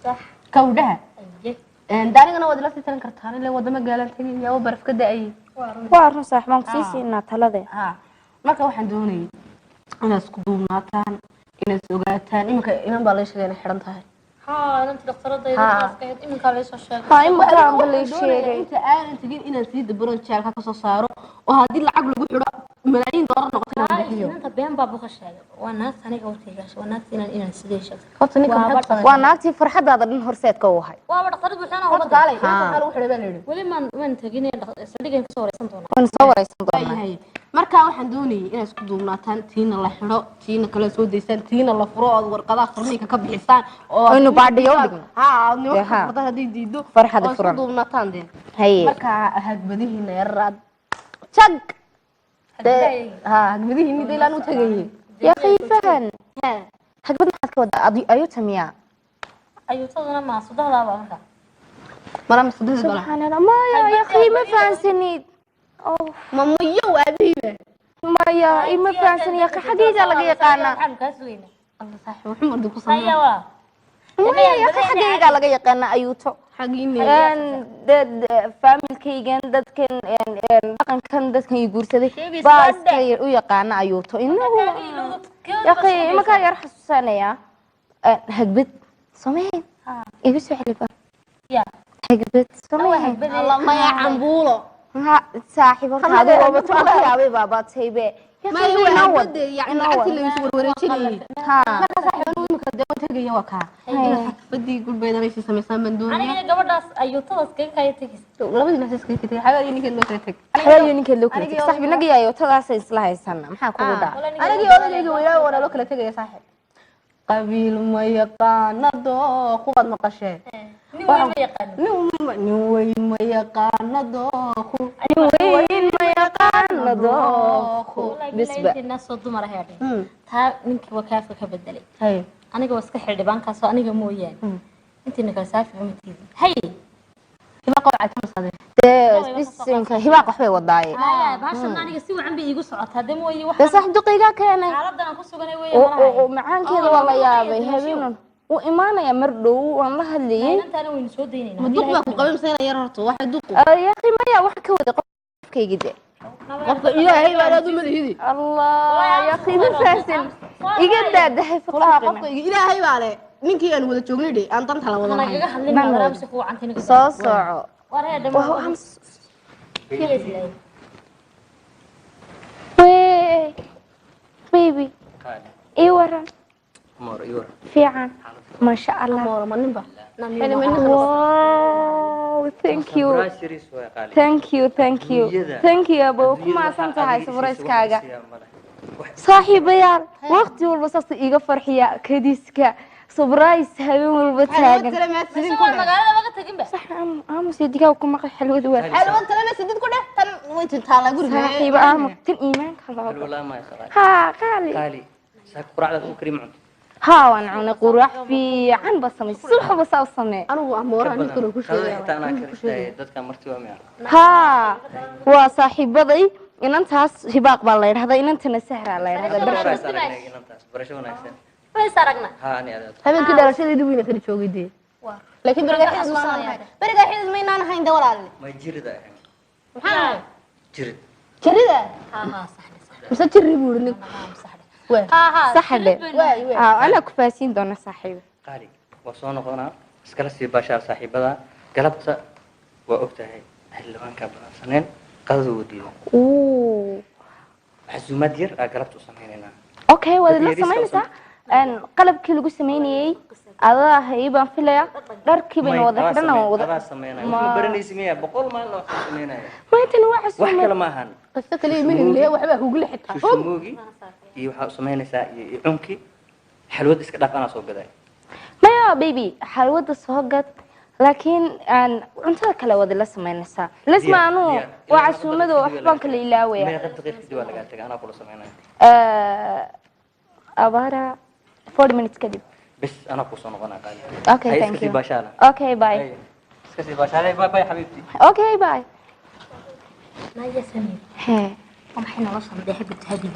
صح كودها أيه دارينا ودلا سيتان كرتان اللي ودا ما قالان تagin yaa baraf ka daayay waa run sax baan ku siisiinaa talade ha marka waxaan doonayay inaad isku duubnaataan inaad ogaataan iman baa la sheegay xiran tahay ها أنت دكتورة إذا كانت إمك على سوشيال ها إمك aan bal sheegay inta aan tagin inaad sii dabaro jeelka ka soo saaro oo hadii lacag lagu xiro malaayiin dollar noqotay هاي أنت بين بابك الشيء والناس أنا قلت لك والناس إن سيدي شخص horta ninka waa naagtii farxadaada dhan horseedka u ahay waa dhaqtar buuxana horta kaalay inta lagu xiray baan yiri wali man tagin saldhigan ka soo wareysan doona waan soo wareysan doonaa marka waxaan doonayay inaad isku duubnaataan tiina la xiro tiina kala soo deysaan tiina la furo oo warqadaha farmiinka ka bixisaan oo aynu baadhiyo dhigno ha nimanka farxada hadii diido farxada furan isku duubnaataan de haye marka hadbadihiina yaraad jag ha hadbadihiina deelaan u tagayay يا أخي فهن هكذا ما حد كودا أيو تميا أيو تظن ما صدق لا بقى مرة مصدق سبحان الله ما يا أخي ما فان سنيد ما ميو أبيه ما يا ما فان سنيد يا أخي حقيقة لقي قانا الله صح محمد دكتور صح أيوة ما يا أخي حقيقة لقي قانا أيوتو حقيني دad familkaygan dadkan dhaqankan dadkan ay guursaday baa iska u yaqaana ayuuto inagu yaqay ma ka yar xasuusanaya hagbad sameyn igu soo xiliba ya hagbad sameyn Allah ma ya cambuulo ha saaxiibo kaadu oo bato yaabay baaba taybe ما هو عبد يعني أكل يسوي ها ما صاحبه إنه كده وتجي وكا بدي يقول بينا ماشي سمسان من دون أنا قبل داس أيوة كيف هاي تكيس لا بدي ناس كيف كده حاجة يني كده كده حاجة يني كده كده صاحبي نجي أيوة تلاس إصلاح السنة ما حكوا ده أنا جي أقول لك ويا ولا لو كده تجي صاحب قبيل ما يقان ضو خوات مقشة نوين ما يقان ضو نوين ما يقان ضو بالنسبة الناس صدوا مرة هذه ها منك وكافة كبدلي هاي أنا جوا سكح الربان كاسو أنا جوا مويان أنت إنك سافر عمتي هاي هبقى قاعد تصدق بس إنك هبقى قحوة وضعي باش أنا جسوا عم بيجوا سعة هذا موي واحد بس دقيقة كأنه عرضنا نقص وجنا ويا ومعان كذا والله يا بي هبينون وإيمانا يا مردو والله اللي أنت أنا وين سود ديني مدوق ما قبل سنة يرهطوا واحد دوق يا أخي ما يا واحد كود كي جدي قفك إلهي ما لازم الهدي الله يا أخي بفاسن يقدر ده فلها قفك إلهي ما عليه نينكي أنا وده شغلي أنت تلا وده أنا بس هو عنتني صاصع وهو أمس وي بيبي إيورا في عن ما شاء الله مورا ما نبى واو ثانك يو أبو كما سنت هاي سفريس كاجا صاحبي يا وقتي والبصص إيجا فرحية كديسكا سبرايس هاي والبتاجن صح أم سيدك وكم مقل حلوة دوار حلوة أنت لما سديت كله تن وين تطالع قول صاحبي أم تن إيمان حلوة ما يخرج ها قالي سأقرأ على كريم عن ها وأنا قرح في عن بصمي صلح بس أصمي أنا وأمورا نكون كل شيء أنا كريت دتك مرتي ومياه ها وصاحب بضي إن أنت هاس هباق بالله هذا إن أنت نسهر على هذا برشلونة وين سرقنا ها أنا هذا هم كده رشيد دوينة كده شو جدي لكن برجع حزم برجع حزم ما أنا هين دور عليه ما يجري ده محمد جري كده ها صح بس تجري بورني صح ده أنا كفاسين دون صاحب قالي وصونا قنا سكرسي بشر صاحب هذا قلبت وقتها هل ما كان سنين قذوا دي عزومات دير قلبت وسميننا أوكي ولا سمينة أن قلب كل جزء سميني الله هيبان فيلا ركب وضح لنا وضح سمينا ما برني سميها بقول ما الله سمينا ما يتنوع واحد كلام هن قصة لي من اللي هو وحبه هو قل حتى شو موجي يوحى سمينا عنكي حلوة ديسك دقنا صوب كذا ما يا بيبي حلوة الصهجت لكن أنت كلا وذي لسه ما ينسى لسه أنو وعسومة ده وحبان كل إلاوي ما يقدر غير كده ولا قالت أنا أقول سمينا أبارة 40 minutes كده بس أنا أقول صنع أنا قال أوكي ثانك يو أوكي باي اسكتي باشا باي باي حبيبتي أوكي باي ما يا سمير هي هم حين وصل ده حب التهديد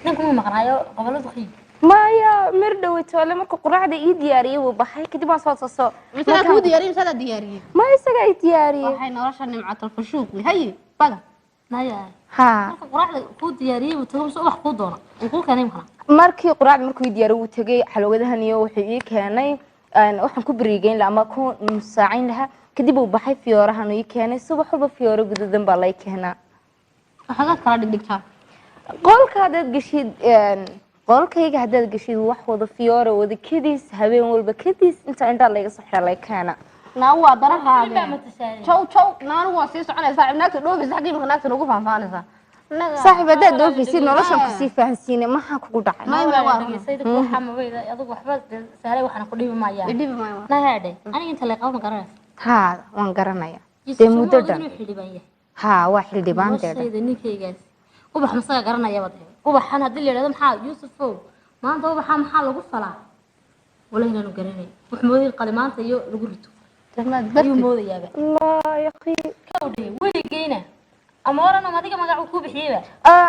نقول ما قرايو قبل دقيق maya mir dhaweytoole marka quraacda ii diyaariyay wuu baxay kadib waan soo soo مثلا كود ياري مثلا دياري ma isaga ii diyaariyay waxay nolosha nimcad alfashuuq hay baga naya ha marka quraacda ku diyaariyay uu tago soo wax ku doona uu keenay maxana markii quraacda markuu ii diyaariyay wuu tagay xalwadahan iyo wuxuu ii keenay waxaan ku bariigeyn la ama ku saacayn laha kadib uu baxay fiyoorahan ii keenay subax walba fiyooro guduudan baa lay keenaa waxa kala dhigtaa qolka hadaad gashid qolkayga hadaad gashid wax wada fiyooro wada kadiis habeen walba kadiis inta indha laga soo xiray lay keena naa waa daraqaaga chow naanu waa sii soconaysaa ibnaagta dhoofis xaqii marka naagta ugu faanfaanaysaa saaxiib hadaad dhoofaysid noloshan ku sii fahansiinay maxaa kugu dhacay waxa ma weyda adigu waxba saaray waxana ku dhibi maaya dhibi maayo nahaade aniga inta la qabo ma garanaysa ha waan garanaya de muddo dhan ha waa xildhibaan deeda ninkaygaas ubax masaga garanaya wada ubaxan hadii la yiraahdo maxaa yuusufow maanta ubaxa maxaa lagu falaa walahi inaanu garanay wax moodin qalimaanta iyo lagu rito tamaad ayuu moodayaaba allah yaqi kawdhay weligeyna amoorana adiga magac ku bixiyay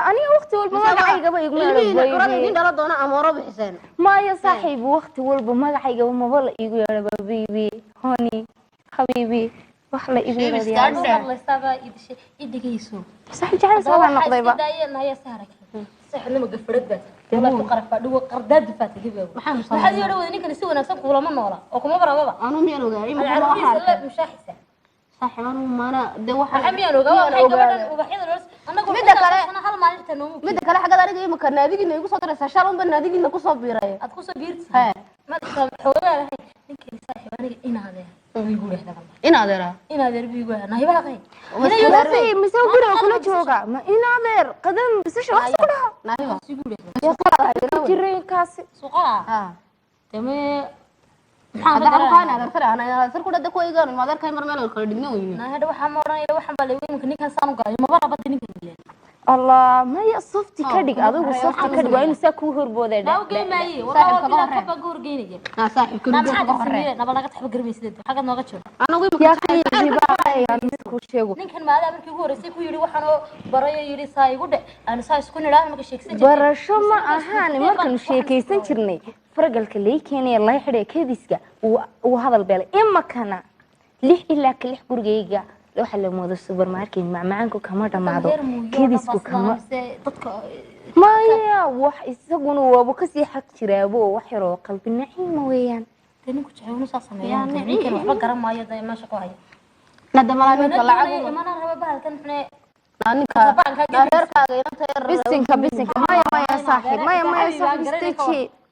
aniga waqti walba magacayga igu yeeray in dhala doona amooro bixiseen maya saaxiib waqti walba magacayga ma la igu yeeray baby honey habibi wax la igu yeeray Allah saba idhigayso sax jacayl soo noqdayba daayeenaya saaraka saxnimo gafrad baa wala ku qarfa dhigo qardaad faata gibaw waxa yiri wada ninkan si wanaagsan kulama noola oo kuma barababa anu miyaan ogaay ma waxa mushaaxisa saaxiibanu maana de waxa waxa miyaan ogaa waxa gabadhan ubaxyada loos anagu midda kale hal maalinta noomu midda kale xagga aniga imka naadigiina igu soo daraysa shalom ban naadigiina ku soo biiray ad ku soo biirtay ha ma xoolaha ninkan saaxiib aniga inaadee biigu nahibaha qay inay misoo guriga kula jooga ma inaadeer qadan bisasha wax ku dhaha nahiba ya qala jireenkaasi suuqa tame maxaa ku dhada ku eegan ma adarkay mar meel kala dhigna weeyeen nahada waxa ma oranayay waxa baa leeyahay ninkan saan u galay ma barabada ninkan leeyahay الله ما هي صفتي كدق أذوق صفتي كدق وين ساكو هربودة ده لا جيماي والله بلا كبا غور جينية صاحب كل ما حد نبغى نقطع بقرمي سيد حاجة نوقت شو أنا وين يا أخي جباي يا مسكو شيء نكن ما هذا مركي غور سيكو يري وحنا برايا يري ساي قد أنا ساي سكون لا ما كشيك سنجر برا شو ما أهاني مركن شيء سنجرني فرق الكلي كان الله يحرق كذيسك وهذا البال إما كان ليه إلا كليه برجيجا لو حلا موضوع السوبر ماركت معانكو كمان معضو كيدسكو كمان ما هي وح يسقون وابو كسي حق شرابو وحيرو قلب النعيم ويان تاني كنت عيوني صاصمة يعني نعيم وحبا قرم ما يدا ما شكو هاي ندى ملامين طلعوا ما أنا ربا بها كان حنا بسنك ما يا صاحب ما يا صاحب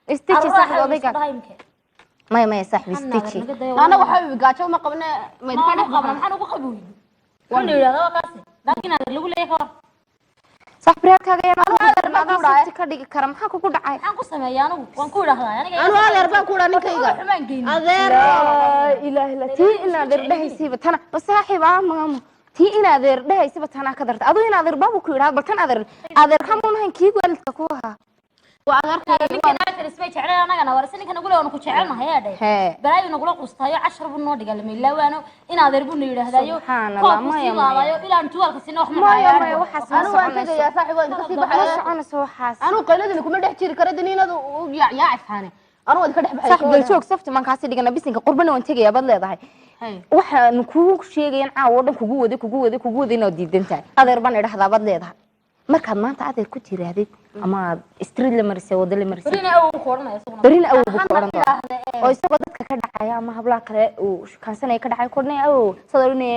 استيتشي صاحب وضيقك ما يا صاحبي استيتشي انا وحبيبي قاعده ما قبلنا ما يدخل قبل ما نقول قبوي كل يلا قاسي لكن هذا اللي يقول لك صاحبي هكذا انا ما صرت كدغ كرم maxaa kugu dhacay waxaan ku sameeyay anigu waan ku idhaahdaa aniga anu adeer baan ku idhaa ninkayga adeer ilaahi la tii ina adeer dhahaysiiba tana basaaxiib maamo tii ina adeer dhahaysiiba tana ka darta adu ina adeer baabu ku idhaa baltan adeer kamuunahan kii waalidka ku ahaa ninkan aad ismay jeclaan anagana war ninkan ugu leeyahay ku jecelnahay aadhay baraayna ugu qustaayo 10 buu noo dhiga lamay waano in adeer buu yiraahdayo subhanallah ilaa intuwalka sina wax ma ma waxaas anu waan tagayaa saaxiib waan ka sii baxay soconayso waxaas anu qayladina kuma dhex jiri kara diniinadu yaa isfaane anu wad ka dhex baxay saaxiib joog safti man kaasi dhigana bisinka qurbana waan tagayaa bad leedahay waxaan ku sheegayaan caawo dhan kugu wada inoo diidantahay adeer baan idhaahdaa bad leedahay markaad maanta adeer ku tiraadid ama street la marisay wada la marisay barina aw ku qoran oo isagoo dadka ka dhacaya ama hablaha kale uu kansanay ka dhacay kornay aw sadornay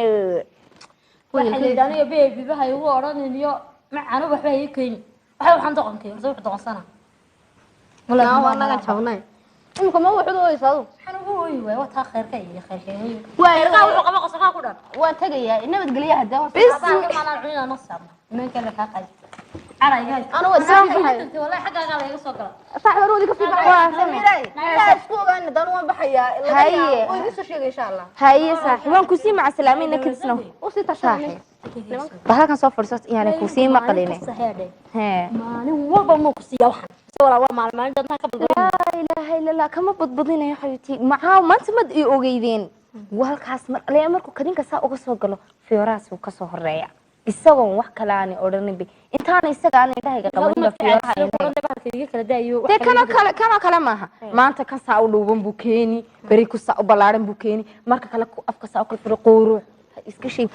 waxa leedahay baby bahay ugu oranayo macaan waxba ay keen waxaan doqonkay wax doqonsana wala waa naga jabnay imka ma wuxuu ooysaado waxaan ugu ooyi way wata khayrka iyo khayrkeeyo waa wuxuu qaba qosaka ku dhan waa tagayaa nabad galiya hadaa ma cunina nafsad ninka la ka qay أنا ودي والله حاجة قال يقصق صاحب رودي كفي بحياة لا اسكو أنا دانو بحياة هاي ويدي شيء إن شاء الله هاي صاحب وان كوسي مع السلامين كده سنو وسي تشاهد بحال كان صفر صوت يعني كوسي ما قلينا ها ما نوبا مو كوسي يوحنا سورة وما ما عندنا قبل لا إله إلا الله كم بضبضينا يا حبيبتي معاه ما تمد أوجيدين وهالكاس مر لا أمركو كدين كسا أقصو قالوا في راس وكسو هالريا isagoon wax kale aan odhanin bay intaan isaga aan indhahayga qaban kana kale maaha maanta kan saa u dhuuban buu keeni beri ku saa u ballaaran buu keeni marka kale afka saa u kala firo qowruuc iska sheeg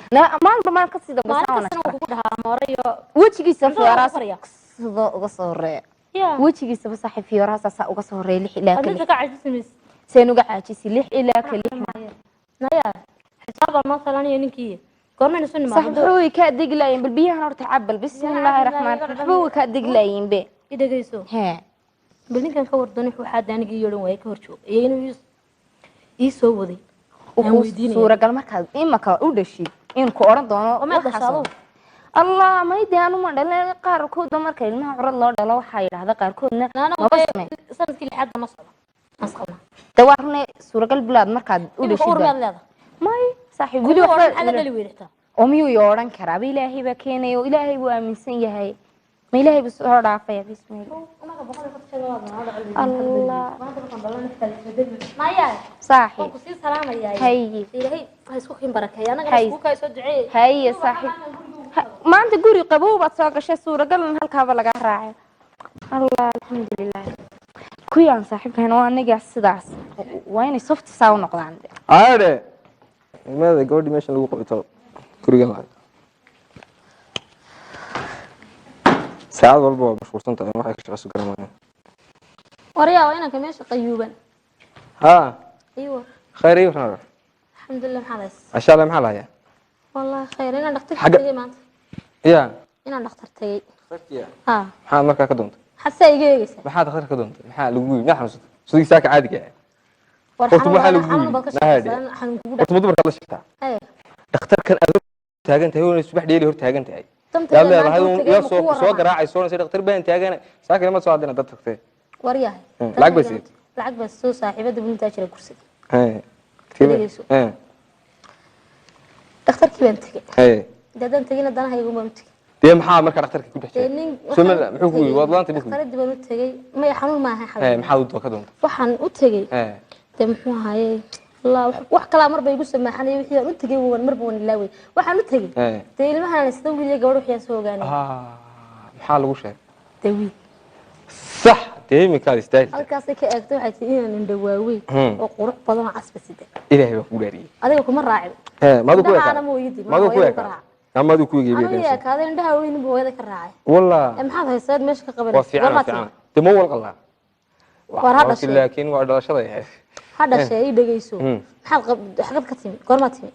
maanta maan ka sida wejigiisa fiyooraas sidoo uga soo horeeya wejigiisa saaxiib fiyooraas saa uga soo horeeya 6 ilaa kale seen uga caajisi 6 ilaa kale naya xisaab مثلا ينكيه قرنا نسون ما صحوي كدقلاين بالبيها نور تعبل بسم الله الرحمن الرحيم صحوي كدقلاين به يدغيسو ها بلنكن كور دوني waxa daaniga yeelan way ka horjoog inuu ii soo waday oo suura gal markaad imaka u dhashid in ku oran doono ma dhashaado Allah ma idaanu ma dhaleen qaar kood marka ilmaha curad loo dhalo waxa yiraahdo qaar koodna ma basmay sanadkii lixaad ma socdo asqalna dawarne suura gal bilaad markaad u dhashid may صاحب ولي waxaan xal dhali weerta oomiyuu yooran karaa ilaahay ba keenayo ilaahay buu aaminsan yahay ma ilaahay buu soo dhaafay bismillah Allah maya صاحب ku si salaamaya hay ilaahay ha isku kin barakeeyo anaga isku ka soo duceey hay صاحب maanta guri qabow baad soo gashay suuragal halkaaba laga raacay Allah alxamdulillah kuyaan saaxiibkana waa aniga sidaas waa inay soft sound noqdaan aade ماذا قولي ماشي لو قلت كوريجان ساعات والله مش فرصة أنا راح أكشف عسكر معي وريا وينك ماشي طيوبا ها أيوة خير أيوة نعرف الحمد لله محلس أشياء لا محلها يا والله خير أنا دكتور تجي ما يا أنا دكتور تجي يا ها محل مركا كدونت حسا يجي محل دكتور كدونت محل لقوي ما حمس صدق ساك عادي كده قلت محل لقوي ما هادي قلت مدبر الله شفتها دكتور كان أدور تاجنت هو الصبح ديلي هو تاجنت هاي قال لي هذا يا سوق راعي صورة سيد دكتور بين تاجنا ساك لما سوى عندنا دكتور ورياه لعق بس لعق بس سو صاحبة دبل تاجر الكرسي هاي كذا دكتور كيف أنت هاي ده أنت جينا دنا هيقوم بمتك دي محا مركا دكتور كيف بحكي سمع محكوي والله أنت بكوي دكتور دبل تجي ما يحمل معها حاجة هاي محا ودو كدون وحن أتجي تمحوها هاي الله wax kala mar bay igu sameexanay wixii aan u tagay waan marba waan ilaaway waxaan u tagay deelmahan sida wiil gabadh waxay soo ogaanay maxaa lagu sheegay dawi sax deemi ka istaag halkaas ka eegto waxay tii inaan indhawaaway oo qurux badan casbasida ilaahay waa ku gaariyay adiga kuma raacin madu ku eegay madu ku eegay amadu ku eegay aniga kaada indhaha weyn buu wada ka raacay wallahi maxaad haysaad meesha ka qabanay waa fiican dimo wal qalaa war hada shay laakiin waa dhalashada yahay hada shay dhageyso maxaad xaqad ka timi goorma timi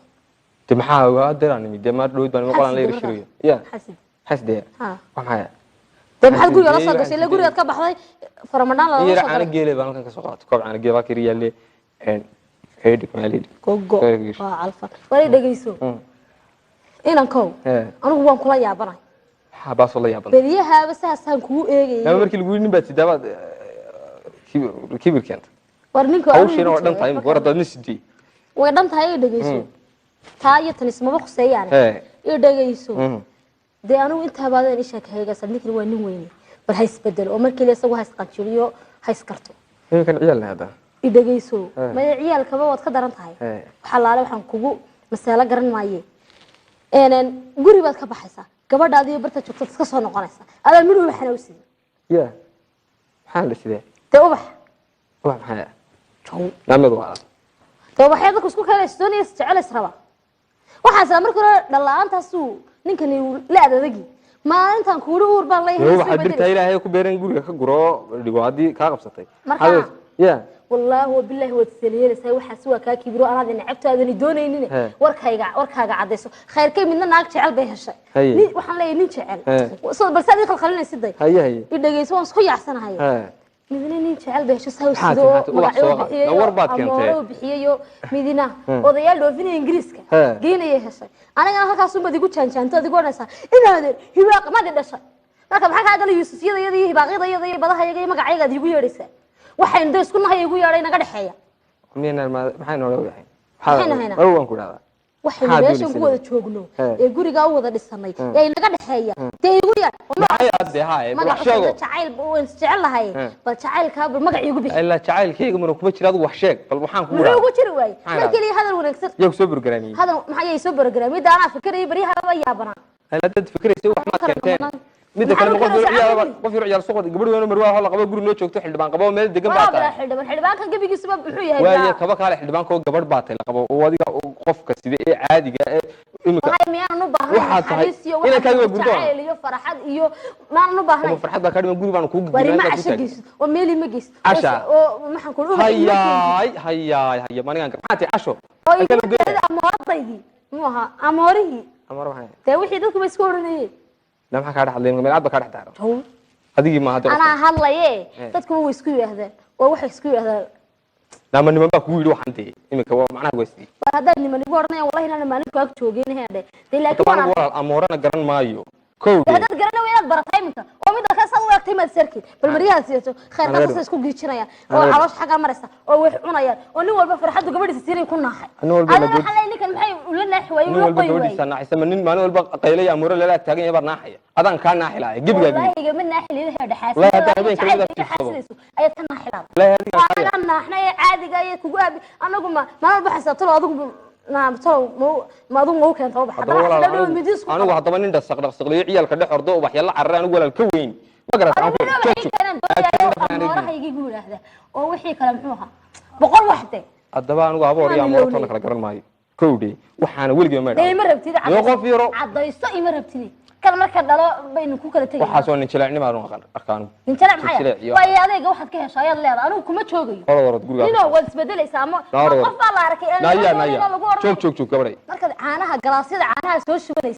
de maxaa waa daraan mid ma dhow baan ma qoran leeyahay shiriyo ya xasde ha waxaa de maxaad guriga la soo gashay la guriga ka baxday faramadaan la soo gashay ana geelay baan halkan ka soo qaatay koob ana geeba kiriyaale heedi maalid gogo waa alfa wali dhageyso inaan kow anigu waan kula yaabanay ha baa soo la yaabanay beriyaha basaasan kugu eegay markii lagu yidhi baad sidaabad kibirkanta war ninka hawshiina waa dhan tahay war dad nisidii way dhan tahay dhageyso taa iyo tan ismaba khuseeyaan iyo dhageyso de anigu inta badan isha ka heegaysan ninkan waa nin weyn bal hay isbedel oo markii la isagu hays qanjiriyo hays karto kan ciyaal hada dhageyso ma ciyaalkaba waad ka daran tahay waxa laale waxaan kugu mas'ala garan maaye guri baad ka baxaysaa gabadhaadii barta joogto iska soo noqonaysa adaa miduu waxna u sidii ya maxaa la sidee de ubax wax maxaa jow naamadu waa de waxay dadku isku kala istooniyay jecelays raba waxaas markii hore dhalaantaas uu ninkani la adadagi maalintan kuuri uur baan leeyahay waxa dirta ilaahay ku beeran guriga ka guro dhigoodii ka qabsatay ya والله وبالله وتسليل سوي حسوا كاكبروا انا ذي نعبت هذا اللي دونيني وركاغا عديسو خير كي مدنا ناق جعل بي هشay ni waxaan leeyahay nin jecel soo balsadii khalkhalina siday haye idageyso waan isku yaacsanahay midna nin jecel bee hesho sidoo magaciyo war baad keentay oo bixiyo midina odayaal dhoofinay ingiriiska geenay heshay aniga halkaas u badigu jaanjaanto adigu oranaysa inaad hibaaq ma dhashay marka maxaa ka galay yuusufiyada iyo hibaaqyada iyo badahayaga iyo magacayga adigu yeedhaysa waxay inta isku nahay igu yeeray naga dhaxeeya miyana maxay noo leeyahay waxa waan ku dhaadaa waxay meesha ku wada joogno ee guriga u wada dhisanay ee naga dhaxeeya tii igu yeer maxay adeehay wax sheego jacayl waan jecelahay bal jacaylka bal magac igu bixi illa jacaylkayga ma kuma jiraad wax sheeg bal waxaan ku dhahaa ugu jiri way markii hadal wanaagsan yaa soo burgaraamay hadal maxay soo burgaraamay daana fikiray bariyaha waa yaabana هل أنت تفكري سوي أحمد كنتين مدة كلام قف يرجع سوق قبل وأنا مروح هلا قبل قبل نوتشوك تحل بان قبل ما دقن باطل حلبان كان قبل يسبب بحويه ويا كبك على حلبان كو قبل باطل قبل وادي قف كسيدة عادي هاي ميان نبهنا حديثي إلى كان يقولون iyo farxad iyo ma nubahna farxad baa ka dhiman guri baan ku gudbinaa ma ashagis oo meeli ma geys oo maxaan ku hayay manigan maxaati casho amoortaygi muuha amoorihi taa wixii dadku ba isku oranayeen maxaa ka dhaxleen meel aad ba ka dhaxdaaro adigi ma hada ana hadlaye dadku way isku yiraahdeen oo wax isku yiraahdeen lama niman baa ku yiri waxan tii imika waa macnaha weesti hadda niman igu oranayaan wallahi inaan maalin ku ag joogeen heede laakiin waa amoorana garan maayo kow hadda garan way inaad baratay imika oo mid ka soo waqti ma sarki bal mariyaha siiso khayr qas isku giijinayaan oo calosh xaga maraysa oo wax cunayaan oo nin walba farxadu gabadhiisa siinay ku naaxay ana xalay ninkan maxay ula naaxway nin walba gabadhiisa naaxaysa nin maalin walba qaylay amoor la taagan yahay naaxaya adan ka naaxilay gibiga wallahi ma naaxilay heede xaas la hada habeenka la xaasilayso ay ka naaxilaa la hada ana naaxnay caadiga ay kugu abi anagu ma walba xisaato adigu نعم تو ما أظن مو كان توضح أنا واحد طبعا نندس صقلية عيال كده حردو وبحيلا عرّان ولا الكوين ما قرأت عنه أنا راح يجي يقول هذا ووحي كلامها بقول واحدة الدبا أنا وأبغى يا مرة طلع كلام معي كودي وحنا ولقي ما ده مرة بتدي عض يستوي مرة بتدي كان مركز لا بين كوكا تجي وحاسون نشلعني ما نروح أركانه نشلع معايا ويا هذا واحد كه شايل لا أنا كم تشوقي والله تقول هنا ولد بدل يسامو قف الله ركي أنا شوك كبري مركز عانها جلاسيد عانها سوش بليس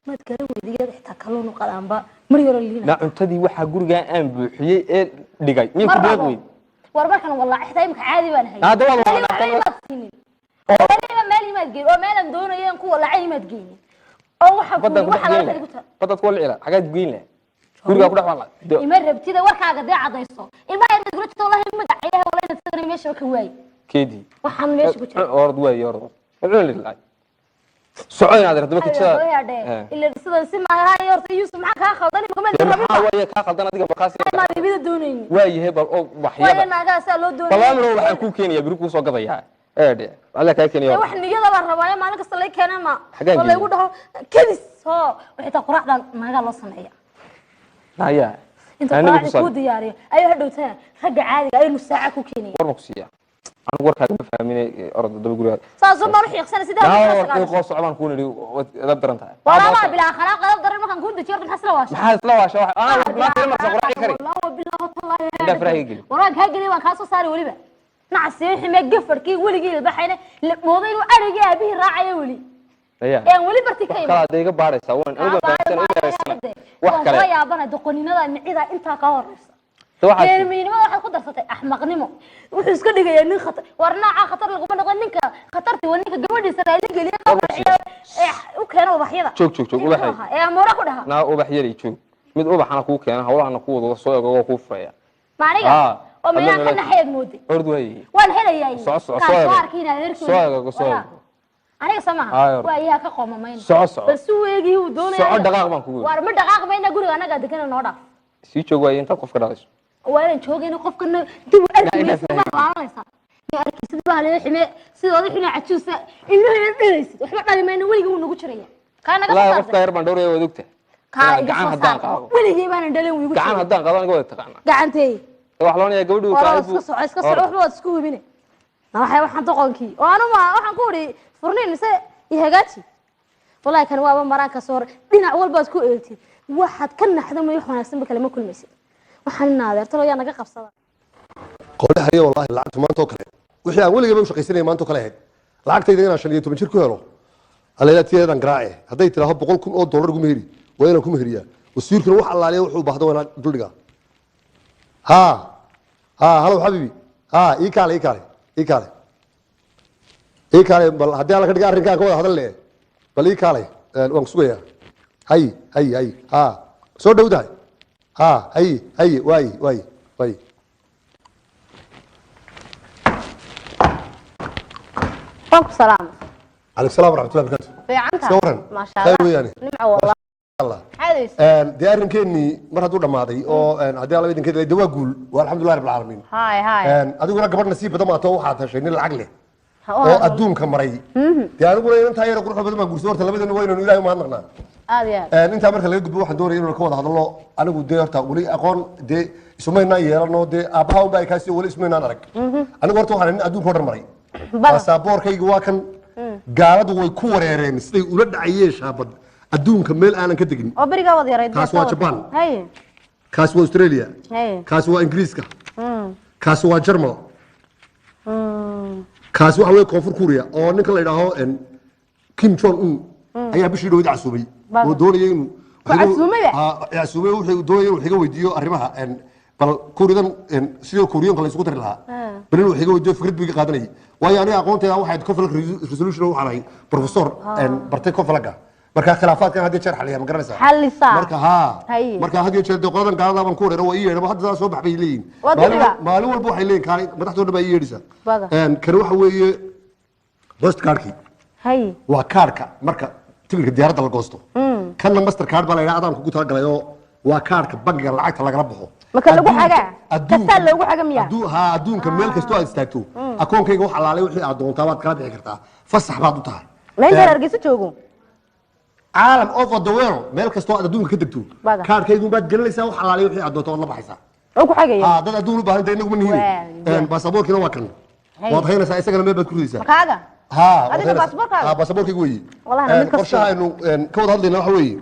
ما تكلم ودي حتى كلون وقلام با مريور اللي لا أنت دي واحد جورجا أم بحيي دقاي مين كبير وربك أنا والله احتايمك عادي وأنا هي هذا والله مالي ما تجيني ومالا دون ينكو ولا عيني ما تجيني أو بدك تقول إيه حاجات تقولنا كورجا كده والله يمر بتيجي وركع قد إيه عضيصه الماء اللي قلت والله ما دعيها ولا نتسرني ماشي وكواي كيدي وحن ماشي قلت أرض واي أرض لله سعينا هذا تبغى تشاف اللي صدق سمع هاي أرض يوسف معك خلطني كمان ويا خلطنا دقيقة بقاسي ما بيبي دونين واي هبل أو وحيا واي أنا قاعد أسأله دونين والله أنا راح أكون كينيا بيروكو سوق ضيعة ده على كاي كينيا واحد نيجي ده بالرواية ما أنا قصة لي كنا ما والله يقول ده كذس هو وحتى قرأ ما قال أصلا هي لا يا أنت قاعد تقول دياري أيه هدوتها خد عادي أيه نص ساعة كوكيني ورمقسية أنا ورك هذا بفهمني أرد ده بيقول هذا صار ما روح يخسر سيدا لا يقول صعبان كون اللي أدبر أنت والله بلا خلاق أدبر ما كان كون دكتور محسن واش محسن واش أنا ما كلمة صغرى كري والله بالله والله ده فرح يجي وراك هاجري وكاسو صار ولي بقى نعسي حمى جفر كي ولي جي البحينة موضوع أرجع به راعي ولي يعني ولي برتي كيم كلا دقيقة بعد سوون أنا بفهمت وحكلا يا بنا دقونينا إذا أنت كارس كلمين ما واحد قدر فتى أحمق نمو وحس كده جاي نين خطر ورناعة خطر لقمنا غنينك خطرتي ونيك جودي سرالي قليل وكانوا بحيرة شوك وبحي يا مورا كلها نا وبحيري شوك مد وبحنا كوك أنا هقول أنا كود وصويا جوا كوفيا معناه ومن كنا حيد مودي أردوي والهلا ياي صار كينا غير صويا أنا سمعها وياها كقوم ماين بس هو يجي ودونه صار دقائق ما كود وارم دقائق بينا قولي أنا قاعد كنا نورا سي شو جاي أنت قف كراش وين شوقي نقف كنا دو أركي سبعة وعشرة يا أركي سبعة على حماء سيدا حنا عتوسة إنه يدرس وحنا قال ما نقول يقول نقول شريه كان قصة لا قف كهر بندوري ودكته كان قصة ولا جيبان ندلي ويقول كان هدان قضان قوي تقعنا قعنتي وحلون يا جودو كايبو اسكسر وحنا تسكوي بيني ما waxaan toqonkii oo anu ma waxaan ku iri furniin mise ihagaati wallahi kan waa maraanka soo dhinac walba isku eegtid waxaad ka naxdo ma wax wanaagsan ba kale ma kulmaysid waxaan naadeertalo yaa naga qabsada qowlaha iyo wallahi lacagtu maanta oo kale wixii aan weligeeba u shaqaysanay maanta oo kale ahayd lacagtayda inaan 15 jir ku helo aleeyatiyadan garaace haday tiraahdo 100,000 oo dollar ugu meeri waa inaan ku meeriyaa wasiirkuna wax allaaliya wuxuu baahdo inaan duldhiga halo habibi ii kaale bal haddii alla ka dhiga arrinkaan ka wada hadal leh bal ii kaale waan ku sugayaa hay soo dhowdahay hay waay طب سلام عليك السلام ورحمة الله وبركاته في عنك ما شاء الله خير نمعة والله الله حديث دي arrinkeeni mar haduu dhamaaday oo hadii alla idinkeeda ay dawaa guul walxamdulillahi rabbil alamin هاي adiguna gabadh nasiib badan ma too waxaad heshay nin lacag leh oo adduunka maray dee aniguna inta yar qurux badan ma guurso horta labadeena waa inuu ilaahay ma hadnaqnaa intaa marka laga gudbo waxaan doonaya inuu ka wada hadalno anigu dee horta weli aqoon dee isumaynaan yeelano dee aabbaha unbaa ay kaasi weli isumaynaan arag anigu horta waxaan adduunka oo dhan maray baasaboorkayga waa kan gaaladu way ku wareereen siday ula dhacayeen shaabad adduunka meel aanan ka tegin oo bariga wad yaray kaas waa Japan kaas waa Australia kaas waa Ingiriiska kaas waa Jarmal kaas waxa weeye Koonfur Korea oo ninka la yiraahdo Kim Jong Un ayaa bishii dhawada casuumay oo doonayay inuu casuumay wuxuu doonayay inuu xiga weydiiyo arrimaha bal Kooriyadan sidoo Kooriyaanka la isku dari lahaa bal inuu xiga weydiiyo fikrad biga qaadanayay waayo aniga aqoonteeda waxay conflict resolution waxaan ahay professor bartay conflict marka khilaafaadkan hadii jeer xaliya ma garanaysaa xalisa marka hadii jeer qodan gaalada baan ku wareero way yeedho hadda soo baxbay leeyin maalin walba waxay leeyin kaalay madaxdooda bay yeedhisa kan waxa weeye post cardki waa kaarka marka tigirka diyaaradda la goosto kanna master card baa la yiraahdaa adaan kugu talagalay oo waa kaarka bangiga lacagta lagala baxo marka lagu xaga kasta lagu xaga miya adduunka meel kasto aad istaagto akoonkayga wax alaalay wixii aad doontaa waad kala bixi kartaa fasax baad u tahay meel darargiisa joogo عالم اوفر ذا ويرلد مeel kasto aad adduunka ka degto kaarkaygu baad gelinaysaa wax alaalay wixii aad doonto la baxaysaa oo ku xagaya dad adduun u baahan tahay inagu ma nihiin baasaboorkina waa kan waad haynaysaa isagana meel baad ku ridaysaa kaaga adiga baasaboorkaaga baasaboorkaygu weeye qorshaha aynu ka wada hadlayna waxa weeye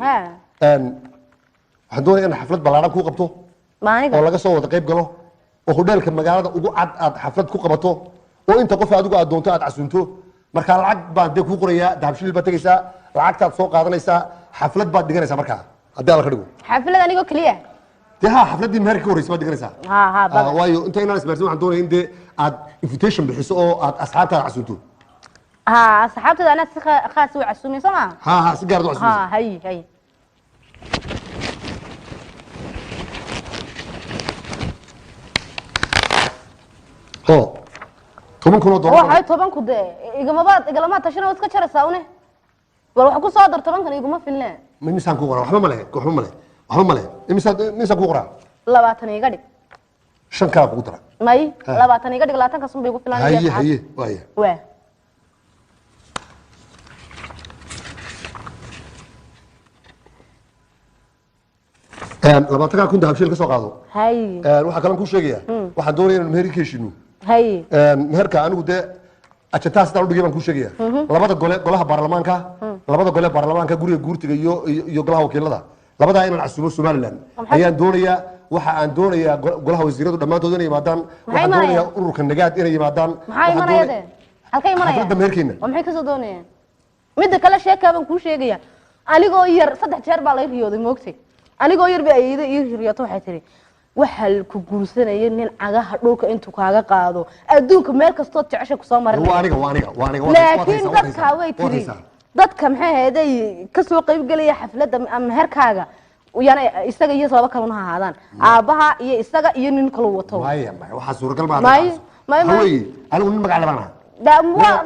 waxaan doonayaa in xaflad ballaaran ku qabto oo laga soo wada qayb galo oo hoteelka magaalada ugu cad aad xaflad ku qabato oo inta qof adigu aad doonto aad casuunto marka lacag baan dee kuu qorayaa dahabshiil baad tegaysaa lacagtaad soo qaadanaysaa xaflad baad dhiganaysaa markaa haddii alla ka dhigo xaflad anigoo keliya dee xafladdii meherka ka horreysay baad dhiganaysaa waayo inta inaan isbaarsin waxaan doonaya in dee aad invitation bixiso oo aad asxaabtaada casuunto asxaabtada anaad si khaas u casuumay soo ma si gaar u casuumay hay toban kun oo dollar waxay toban ku dee igalama tashana iska jaraysaa une bal wax ku soo dar tobankan iguma filne misaan ku qoraa waxba ma leh misaan ku qoraa 20 iga dhig 5 kaa ku dara may 20 iga dhig 20 ka sun bay ku filan haye waa labaatan kun dahabshiil ka soo qaado waxaa kalan ku sheegaya waxaan doonaya inaan meher ka heshino meherka anigu dee ajantaa sidaan udhigay baan ku sheegaya labada golaha baarlamaanka guriga guurtiga iyo golaha wakiilada labadaa inaan casuumo somaliland ayaan doonayaa waxa aan doonayaa golaha wasiiradu dhammaantood inay yimaadaan waxaan doonayaa ururka nagaad inay yimaadaan xafladda meherkeena maxay kasoo doonayaan midda kale sheekaa baan kuu sheegaya anigoo yar 3 jeer baa lay riyooday moogtay anigoo yar bay ayida ii riyoto waxay tiri waxa ku guursanaya nin cagaha dhulka intuu kaaga qaado adduunka meel kasto jecesha ku soo marin laakiin dadka way tiri dadka maxay heeday ka soo qayb galaya xafladda meherkaaga yana isaga iyo laba kalena ahaadaan aabaha iyo isaga iyo nin kale wato waxa suuragal ma haye anigu nin magac labana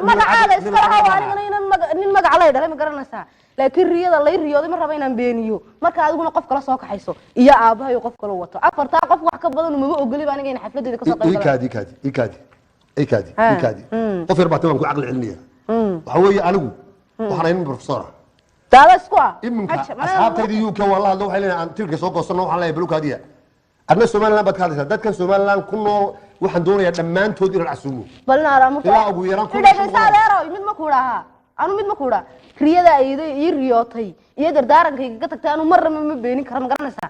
magacaada iska lahaa aniga nin magac la dhalay ma garanaysaa laakiin riyada lay riyooday ma raba inaan beeniyo marka adiguna qof kala soo kaxayso iyo aabaha iyo qof kale wato afarta qof wax ka badan uma ogoli baa aniga in xafladeeda ka soo qayb galo ikaadi qof yar baa taan ku aqal celinaya waxa weeye anigu waxaan in professor daada isku iminka asxaabtayda UK wallahi hadda waxay leeyahay aan tirka soo goosano waxaan leeyahay balukaadiya adna Soomaaliland baad ka hadlaysaa dadkan Soomaaliland ku nool waxaan doonayaa dhammaantood inaan casuumo balna aramu ilaa ugu yaraan ku mid ma ku dhaha anu mid ma ku dhaha riyada ayda ii riyootay iyo dardaarankayga ka tagtay anu marna ma beenin karo ma garanaysaa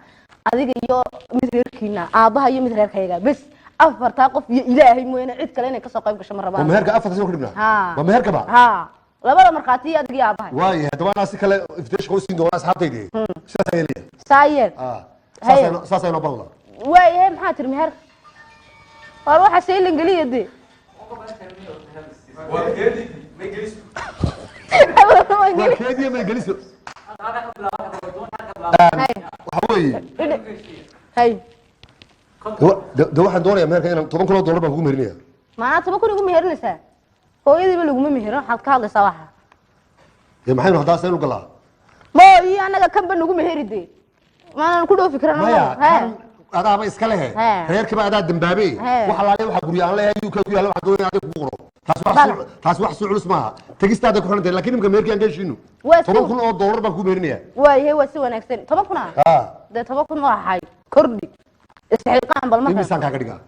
adiga iyo mid reerkiina aabaha iyo mid reerkayga bas afarta qof iyo ilaahay mooyana cid kale inay ka soo qayb gasho ma rabaan meherka afarta soo khidbna waa meherka ba labada marqaati adiga iyo aabaha waaye hadaba naas kale invitation oo siin doona asxaabtayda sidaas ay leeyahay saayir saasay noo ballan waaye maxaa tir meher war waxa sey lingaliyade keediya ma geliso de waxaan doonayaa meherka inaan 10 kun oo dollar baan kugu meherinayaa maana 10 kun ugu meherinaysaa hooyadiiba laguma mehero waxaad ka hadlaysaa waxa maxaynu haddaa saynu galaa mooyi anaga kanba nagu meheride maanaan ku dhoofi karana adaaba iska lehe reerkiiba adaa dambaabe waxa laale waxa guryo aan leeyahay UK ku yaalo waxa doonaya adiga ku qoro taas wax soo culus maaha tagistaada ku xirantay laakiin imka meerkii aan gashiino $10,000 baan ku meerinaya waayahay waa si wanaagsan 10,000 de 10,000 ma ahay kordhi isxilqaan bal ma miisaan kaaga dhigaa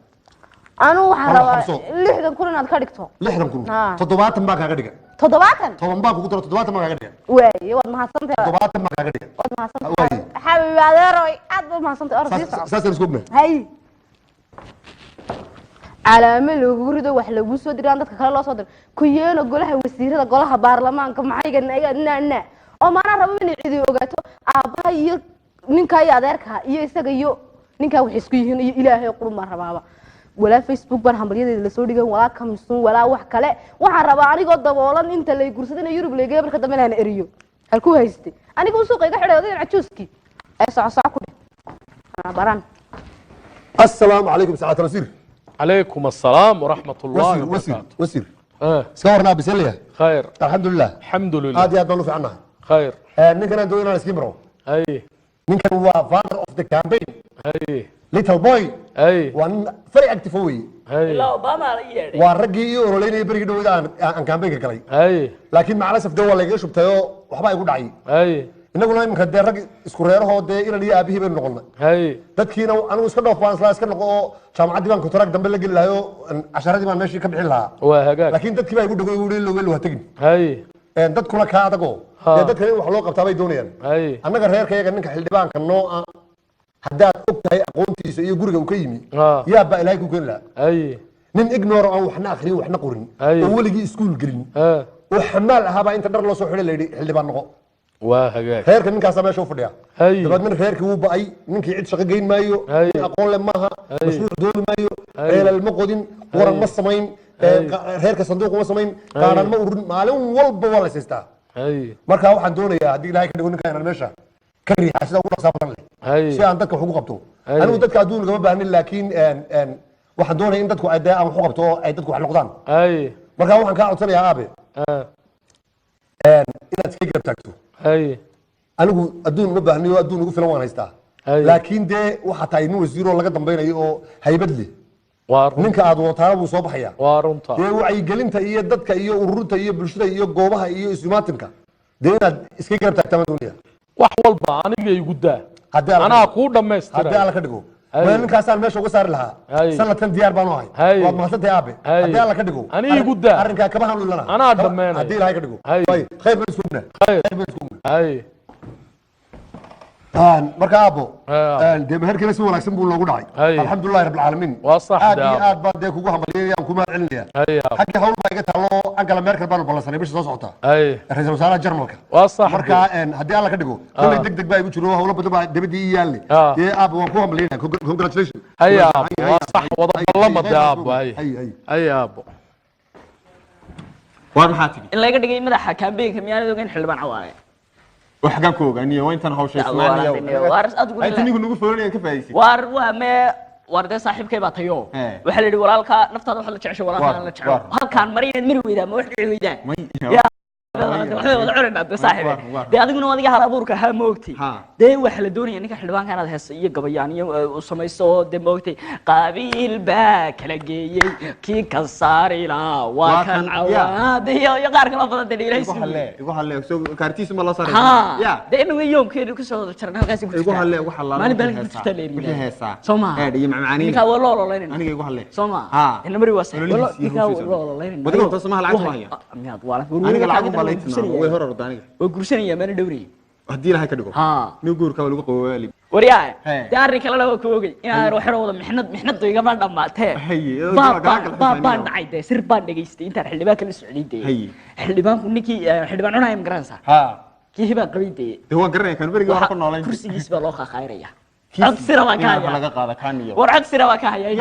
anu waxaan rabaa 60,000 inaad ka dhigto 60,000 70 baa kaaga dhiga 70 toban baa kugu daro 70 baa kaaga dhiga waayahay waad mahadsantahay 70 baa kaaga dhiga waad mahadsantahay xabiib adeeroy aad baad mahadsantahay arsiisa saasaan isku ognahay hay calaamad lagu rido wax lagu soo diraan dadka kale loo soo diro ku yeelo golaha wasiirada golaha baarlamaanka maxayga na oo maana rabo in cidi ogaato aabaha iyo ninka iyo adeerka iyo isaga iyo ninka wax isku yihiin iyo ilaahay qurma rabaaba wala Facebook baan hambalyadeeda la soo dhigan wala kamsun wala wax kale waxaan rabaa anigoo daboolan inta lay gursadana Yurub leeyahay marka dambe aan eriyo halku haystay anigu suuqa iga xidhay cajuuski ay soco ku dhig baran السلام عليكم سعادة الوزير. عليكم السلام ورحمة الله وبركاته. وزير سكورنا بسلية. خير. الحمد لله. الحمد لله. هذه أدنو في عنها. خير. نكنا دوينا السكيمرو. أي. نكنا هو father of the campaign. أي. little boy. أي. وان very active هوي. أي. لا أوباما على والرجي ورولين يبرق دو إذا عن campaign كلي. أي. لكن مع الأسف دول اللي يشوف تيو وحبا يقول عي. أي. إنه قلنا يمكن ده الرجل سكوريره هو ده إلى اللي أبيه بين نقولنا. أي. تذكينا أنا وسكنا في بانس لا سكنا قو شام ديوان كترك دم بلقي له يو 10 ديوان ماشي كبح لها. وهجاك. لكن تذكي يقول له هتجن. أي. تذكر لك هذا قو. تذكر إنه حلوق بتابي دونيا. أي. أنا غير كي إنك حل ديوان كنوع حداد أكتر أقونتي سيجورك وكيمي. يا بقى لا يكون لا. أي. نن إجنور أو إحنا آخرين وإحنا قرين. أول يجي سكول جرين. وحمال هذا أنت در الله سبحانه اللي ديوان نقو. وهجاك. خيرك منك أسمع شوف ده. أي. دبعد من خيرك هو بأي منك يعيد شقيقين مايو. أقول لماها. مشهور دول مايو. إلى المقودين ورا مصمين. خيرك صندوق مصمين. كان المورد معلوم والب ولا سيستا. أي. مركا واحد دوني يا دي لايك يقول لك أنا المشى. كريه عشان أقول لك صابر لي. أي. شيء عندك حقوق قبته. أنا ودك أدون قبل بهني لكن أن واحد دوني أنت تكون أداء أو حقوق قبته أنت تكون حلقان. أي. مركا واحد كان عطني يا أبي. إذا تكيك بتاعته. أي. anigu adduun uma baahniyo adduun ugu filan waan haystaa laakiin dee waxa tahay inuu wasiiro laga dambaynayo oo haybad leh ninka aad wataana buu soo baxaya dee wacyigelinta iyo dadka iyo ururinta iyo bulshada iyo goobaha iyo isumaatinka dee inaad iska garab taagtaan doonaya wax walba aniga igu daa anaa kuu dhammaystira haddii alla ka dhigo ninkaasaan meesha uga saari lahaa sanadkan diyaar baan u ahay waad mahadsantahay aabe haddii alla ka dhigo aniga igu daa arrinkaa kama hanulana anaa dhammaynaya haddii ilahay ka dhigo khayr baan isugna khayr baan isugna marka aabo dee meherkana si wanaagsan buu loogu dhacay alxamdulillahi rabbil caalamiin aad iyo aad baan dee kugu hambalyeeyaan kuma celinaya xagga hawl baa iga taalo angela merkel baan ballansanay bisha soo socota ra'iisul wasaaraha jarmalka marka haddii alla ka dhigo kolley degdeg baa igu jiro hawlo badan baa dibadii ii yaalne dee aabo waan ku hambalyeynaya congratulations waa sax wada ballamada aabo hay aabo waar maxaa tigi in laga dhigay madaxa campaign-ka miyaanad ogeyn xildhibaan cawaale waxaan ku ogaaniyo waa intaan hawsha ismaaniyo ay tinigu nagu foolanayaan ka faa'iideysay waa me warde saaxiibkay baa tayo waxa la yiri walaalka naftaada waxa la jeceshay walaalka la jecel halkaan marina mari weydaa ma wax dhici weydaa de adiguna adiga hal abuurka ha moogtay dee waxa la doonaya ninka xildhibaanka inaad heeso iyo gabayaan iyo u samayso de moogtay qaabiil baa kala geeyay kii ka saari laa waa kan cawaad iyo qaar kale badan de igu halle soo kaartiis ma la saaray ya de inuu yoomkeedu ku soo jarna halkaas igu halle waxa la maalin bal jirta leeyahay heesa Soma iyo macmaaniin ninka waa loo looleyn aniga igu halle Soma in mari waa sax ninka waa loo looleyn wadiga inta samaha lacag ma haya miyaad waa aniga lacag ma leeytay way hor ordaniga way gursanaya mana dhawri hadii ilahay ka dhigo nin guurka lagu qabooli wariyaa daari kale la ku ogay inaan wax wada mixnad iga baan dhamaatay baan dhacay sir baan dhageystay inta xildhibaan kala socday xildhibaanku ninkii xildhibaan cunay imgaraansa kii hiba qabiday waan garanay kan bariga waxa ku noolayn kursigiis baa loo qaaqayraya عكسنا وكايا laga qaada kaaniyo warcagsina waa ka hayay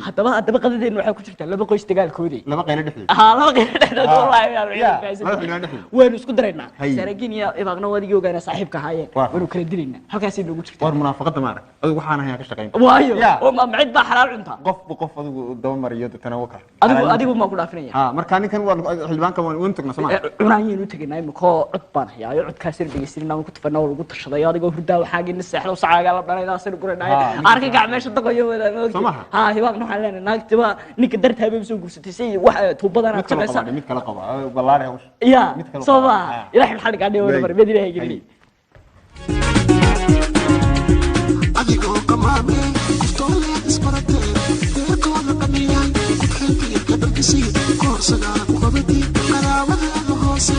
hadaba qadadeena waxa ku jirta laba qoys dagaalkoodii laba qayl dhexdeed laba qayl dhexdeed wallahi waan isku dareynaa saraakiin iyo ibaqna wadigi ogaana saaxiibka haayeen waanu kala dilayna halkaas ay nagu jirtaa war munaafaqada ma arag adigu waxaan ahayn ka shaqeyn waayo oo ma mid baa xalaal cunta qof adigu daba mariyo dadana waka adigu ma ku dhaafinaya marka ninkan waa xildhibaanka waan tagna Soomaa cunayeen u tagnaa imiko cod baan hayay codkaas ir dhageysinaa ku tafanaa lagu tashaday adigoo hurdaa waxa gin seexdo sacaaga la dhalay naagaasina guranaya arka gacmeesha daqayo wada ha hibaaq waxaan leenahay naagtiba ninka dartaaba soo guursatay si wax tuubadan aad samaysa mid kala qaba balaari hawsh ya sooba ilaahay xal gaadhay wada marmad ilaahay geli adigoo qamaame kuftoolee isbaratee deerkooda qamiyay ku xilkiya kabarkisii koorsagaa ku qabati qaraabadeeda hoose